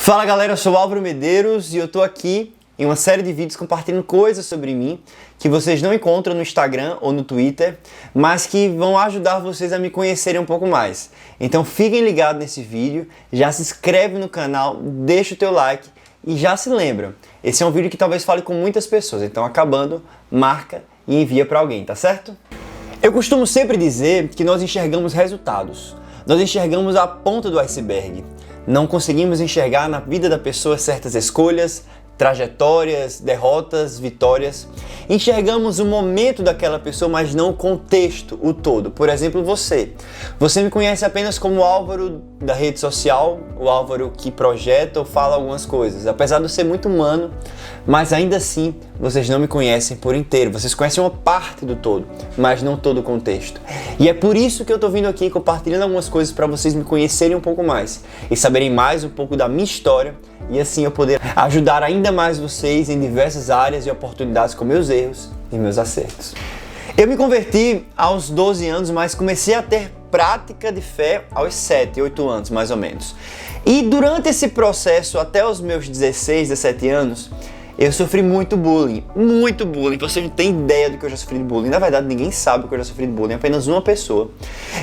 Fala galera, eu sou o Álvaro Medeiros e eu tô aqui em uma série de vídeos compartilhando coisas sobre mim que vocês não encontram no Instagram ou no Twitter, mas que vão ajudar vocês a me conhecerem um pouco mais. Então fiquem ligados nesse vídeo, já se inscreve no canal, deixa o teu like e já se lembra, esse é um vídeo que talvez fale com muitas pessoas, então acabando, marca e envia para alguém, tá certo? Eu costumo sempre dizer que nós enxergamos resultados, nós enxergamos a ponta do iceberg. Não conseguimos enxergar na vida da pessoa certas escolhas, trajetórias, derrotas, vitórias. Enxergamos o momento daquela pessoa, mas não o contexto, o todo. Por exemplo, você. Você me conhece apenas como o Álvaro da rede social, o Álvaro que projeta ou fala algumas coisas. Apesar de eu ser muito humano, mas ainda assim vocês não me conhecem por inteiro. Vocês conhecem uma parte do todo, mas não todo o contexto. E é por isso que eu tô vindo aqui compartilhando algumas coisas para vocês me conhecerem um pouco mais e saberem mais um pouco da minha história e assim eu poder ajudar ainda mais vocês em diversas áreas e oportunidades com meus erros e meus acertos. Eu me converti aos 12 anos, mas comecei a ter prática de fé aos 7, 8 anos mais ou menos. E durante esse processo, até os meus 16, 17 anos, eu sofri muito bullying. Você não tem ideia do que eu já sofri de bullying. Na verdade, ninguém sabe o que eu já sofri de bullying, apenas uma pessoa.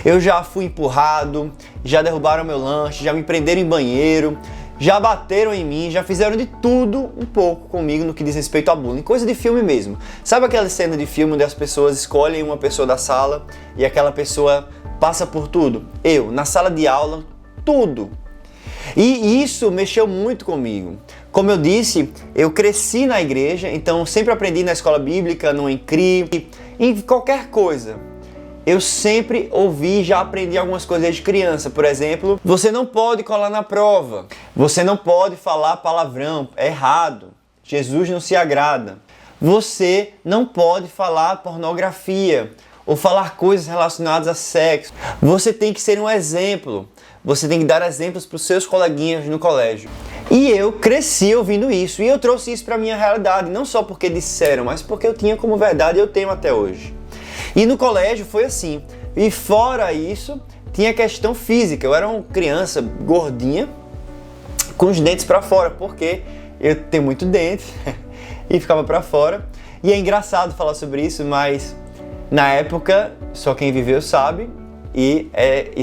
Eu já fui empurrado, já derrubaram meu lanche, já me prenderam em banheiro, já bateram em mim, já fizeram de tudo um pouco comigo no que diz respeito a bullying. Coisa de filme mesmo. Sabe aquela cena de filme onde as pessoas escolhem uma pessoa da sala e aquela pessoa passa por tudo? Eu, na sala de aula, tudo. E isso mexeu muito comigo. Como eu disse, eu cresci na igreja, então sempre aprendi na escola bíblica, no ENCRI, em qualquer coisa. Eu sempre ouvi e já aprendi algumas coisas desde criança. Por exemplo, você não pode colar na prova. Você não pode falar palavrão, é errado. Jesus não se agrada. Você não pode falar pornografia ou falar coisas relacionadas a sexo. Você tem que ser um exemplo. Você tem que dar exemplos para os seus coleguinhas no colégio. E eu cresci ouvindo isso, e eu trouxe isso para a minha realidade, não só porque disseram, mas porque eu tinha como verdade e eu tenho até hoje. E no colégio foi assim, e fora isso, tinha questão física. Eu era uma criança gordinha, com os dentes para fora, porque eu tenho muito dente, e ficava para fora. E é engraçado falar sobre isso, mas na época, só quem viveu sabe, e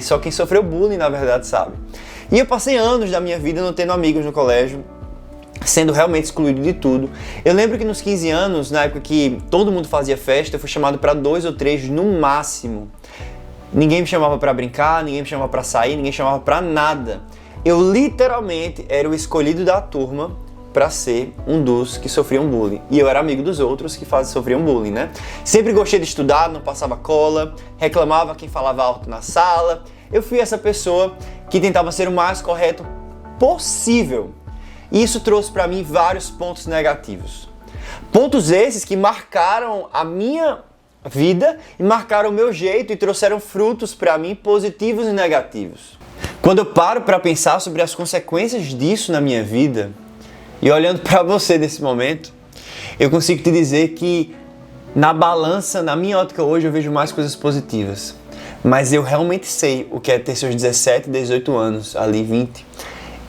só quem sofreu bullying, na verdade, sabe. E eu passei anos da minha vida não tendo amigos no colégio, sendo realmente excluído de tudo. Eu lembro que nos 15 anos, na época que todo mundo fazia festa, eu fui chamado para 2 ou 3 no máximo. Ninguém me chamava para brincar, ninguém me chamava para sair, ninguém me chamava para nada. Eu literalmente era o escolhido da turma para ser um dos que sofriam bullying. E eu era amigo dos outros que sofriam bullying, né? Sempre gostei de estudar, não passava cola, reclamava quem falava alto na sala. Eu fui essa pessoa que tentava ser o mais correto possível. E isso trouxe para mim vários pontos negativos. Pontos esses que marcaram a minha vida e marcaram o meu jeito e trouxeram frutos para mim positivos e negativos. Quando eu paro para pensar sobre as consequências disso na minha vida, e olhando para você nesse momento, eu consigo te dizer que na balança, na minha ótica hoje, eu vejo mais coisas positivas. Mas eu realmente sei o que é ter seus 17, 18 anos, ali 20,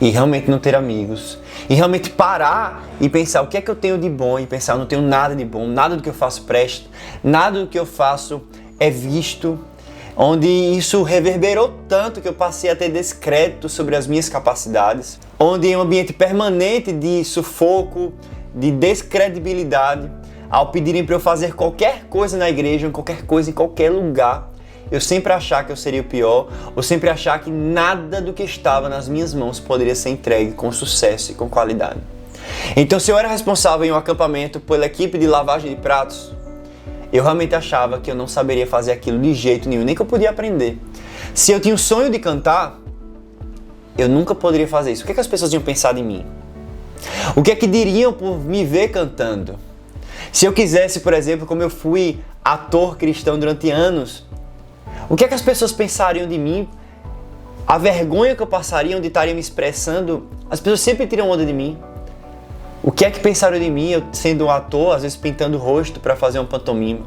e realmente não ter amigos. E realmente parar e pensar o que é que eu tenho de bom, e pensar eu não tenho nada de bom, nada do que eu faço presta, nada do que eu faço é visto, onde isso reverberou tanto que eu passei a ter descrédito sobre as minhas capacidades, onde em um ambiente permanente de sufoco, de descredibilidade, ao pedirem para eu fazer qualquer coisa na igreja, qualquer coisa em qualquer lugar, eu sempre achar que eu seria o pior, ou sempre achar que nada do que estava nas minhas mãos poderia ser entregue com sucesso e com qualidade. Então, se eu era responsável em um acampamento pela equipe de lavagem de pratos, eu realmente achava que eu não saberia fazer aquilo de jeito nenhum, nem que eu podia aprender. Se eu tinha o sonho de cantar, eu nunca poderia fazer isso. O que é que as pessoas iam pensar de mim? O que é que diriam por me ver cantando? Se eu quisesse, por exemplo, como eu fui ator cristão durante anos, o que é que as pessoas pensariam de mim? A vergonha que eu passaria onde estaria me expressando, as pessoas sempre tiram onda de mim. O que é que pensaram de mim, eu sendo um ator, às vezes pintando o rosto para fazer uma pantomima?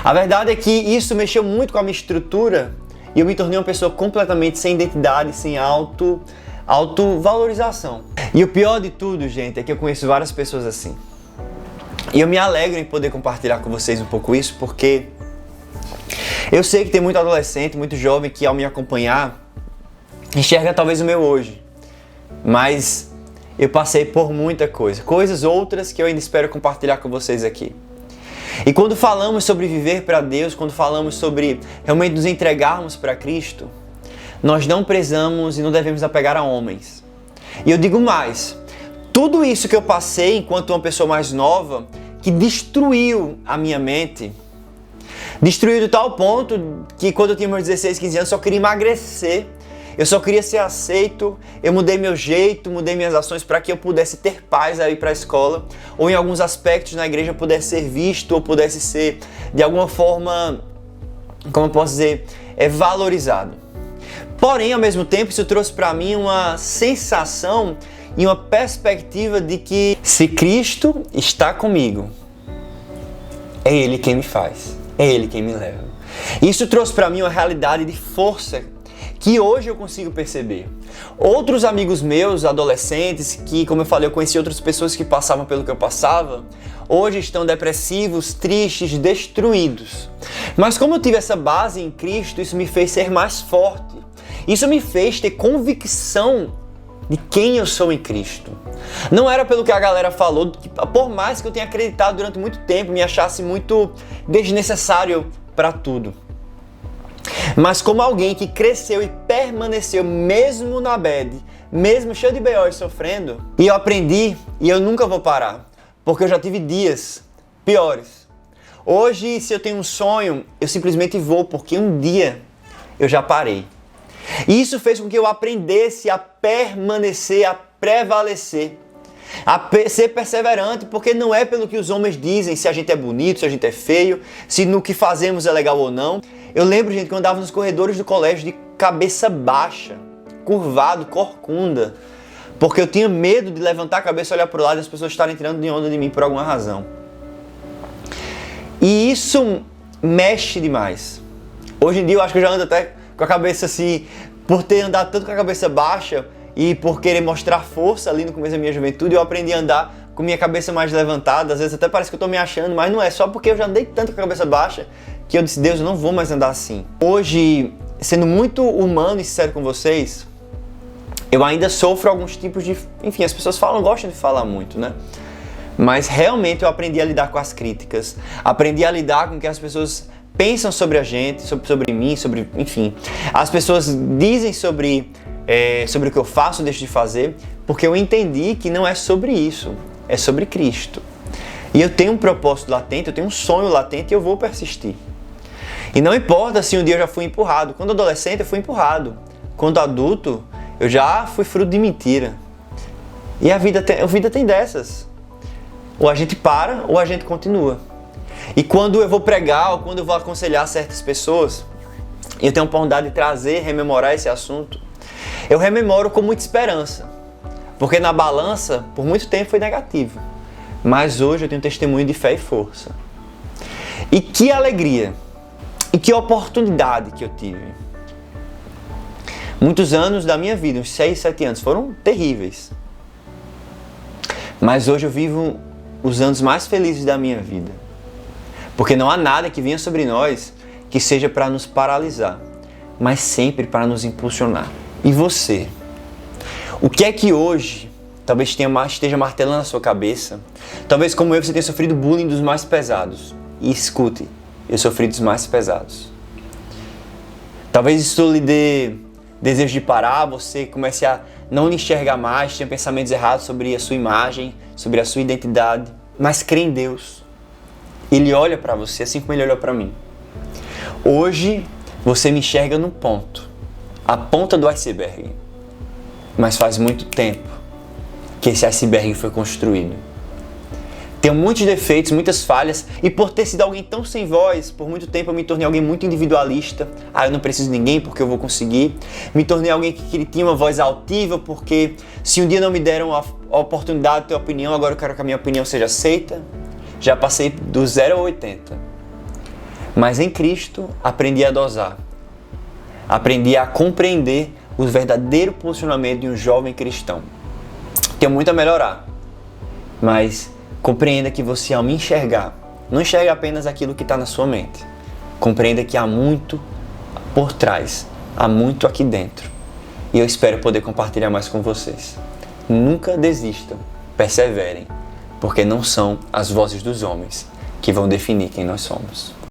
A verdade é que isso mexeu muito com a minha estrutura e eu me tornei uma pessoa completamente sem identidade, sem autovalorização. E o pior de tudo, gente, é que eu conheço várias pessoas assim. E eu me alegro em poder compartilhar com vocês um pouco isso, porque eu sei que tem muito adolescente, muito jovem que ao me acompanhar enxerga talvez o meu hoje. Mas eu passei por muita coisa, coisas outras que eu ainda espero compartilhar com vocês aqui. E quando falamos sobre viver para Deus, quando falamos sobre realmente nos entregarmos para Cristo, nós não prezamos e não devemos apegar a homens. E eu digo mais, tudo isso que eu passei enquanto uma pessoa mais nova, que destruiu a minha mente, destruiu de tal ponto que quando eu tinha meus 16, 15 anos, eu só queria emagrecer, eu só queria ser aceito, eu mudei meu jeito, mudei minhas ações para que eu pudesse ter paz a ir para a escola, ou em alguns aspectos na igreja eu pudesse ser visto, ou pudesse ser de alguma forma, como eu posso dizer, valorizado. Porém, ao mesmo tempo, isso trouxe para mim uma sensação e uma perspectiva de que se Cristo está comigo, é Ele quem me faz, é Ele quem me leva. Isso trouxe para mim uma realidade de força que hoje eu consigo perceber. Outros amigos meus, adolescentes, que como eu falei, eu conheci outras pessoas que passavam pelo que eu passava, hoje estão depressivos, tristes, destruídos. Mas como eu tive essa base em Cristo, isso me fez ser mais forte. Isso me fez ter convicção de quem eu sou em Cristo. Não era pelo que a galera falou, que por mais que eu tenha acreditado durante muito tempo, me achasse muito desnecessário para tudo. Mas como alguém que cresceu e permaneceu mesmo na bad, mesmo cheio de B.O. e sofrendo, e eu aprendi e eu nunca vou parar, porque eu já tive dias piores. Hoje, se eu tenho um sonho, eu simplesmente vou, porque um dia eu já parei. E isso fez com que eu aprendesse a permanecer, a prevalecer, a ser perseverante, porque não é pelo que os homens dizem, se a gente é bonito, se a gente é feio, se no que fazemos é legal ou não. Eu lembro, gente, que eu andava nos corredores do colégio de cabeça baixa, curvado, corcunda, porque eu tinha medo de levantar a cabeça, olhar para o lado e as pessoas estarem tirando de onda de mim por alguma razão. E isso mexe demais. Hoje em dia eu acho que eu já ando até com a cabeça assim, por ter andado tanto com a cabeça baixa e por querer mostrar força ali no começo da minha juventude, eu aprendi a andar com minha cabeça mais levantada. Às vezes até parece que eu tô me achando, mas não é, só porque eu já andei tanto com a cabeça baixa que eu disse, Deus, eu não vou mais andar assim. Hoje, sendo muito humano e sincero com vocês, eu ainda sofro alguns tipos de... Enfim, as pessoas gostam de falar muito, né? Mas realmente eu aprendi a lidar com as críticas, aprendi a lidar com o que as pessoas pensam sobre a gente, sobre mim, sobre... Enfim, as pessoas dizem sobre o que eu faço, deixo de fazer, porque eu entendi que não é sobre isso, é sobre Cristo. E eu tenho um propósito latente, eu tenho um sonho latente e eu vou persistir. E não importa se um dia eu já fui empurrado. Quando adolescente eu fui empurrado. Quando adulto eu já fui fruto de mentira. E a vida tem dessas. Ou a gente para ou a gente continua. E quando eu vou pregar ou quando eu vou aconselhar certas pessoas, e eu tenho a oportunidade de trazer, rememorar esse assunto, eu rememoro com muita esperança. Porque na balança, por muito tempo foi negativo. Mas hoje eu tenho testemunho de fé e força. E que alegria! E que oportunidade que eu tive. Muitos anos da minha vida, uns 6, 7 anos, foram terríveis. Mas hoje eu vivo os anos mais felizes da minha vida. Porque não há nada que venha sobre nós que seja para nos paralisar, mas sempre para nos impulsionar. E você? O que é que hoje talvez esteja martelando na sua cabeça? Talvez como eu, você tenha sofrido bullying dos mais pesados. E escute, eu sofri dos mais pesados. Talvez isso lhe dê desejo de parar, você comece a não lhe enxergar mais, tenha pensamentos errados sobre a sua imagem, sobre a sua identidade. Mas crê em Deus. Ele olha para você assim como Ele olhou para mim. Hoje você me enxerga no ponto, a ponta do iceberg. Mas faz muito tempo que esse iceberg foi construído. Tenho muitos defeitos, muitas falhas, e por ter sido alguém tão sem voz, por muito tempo eu me tornei alguém muito individualista. Eu não preciso de ninguém porque eu vou conseguir. Me tornei alguém que tinha uma voz altiva, porque se um dia não me deram a oportunidade de ter opinião, agora eu quero que a minha opinião seja aceita. Já passei do 0 ao 80. Mas em Cristo aprendi a dosar. Aprendi a compreender o verdadeiro posicionamento de um jovem cristão. Tenho muito a melhorar, mas compreenda que você, ao me enxergar, não enxerga apenas aquilo que está na sua mente. Compreenda que há muito por trás, há muito aqui dentro. E eu espero poder compartilhar mais com vocês. Nunca desistam, perseverem, porque não são as vozes dos homens que vão definir quem nós somos.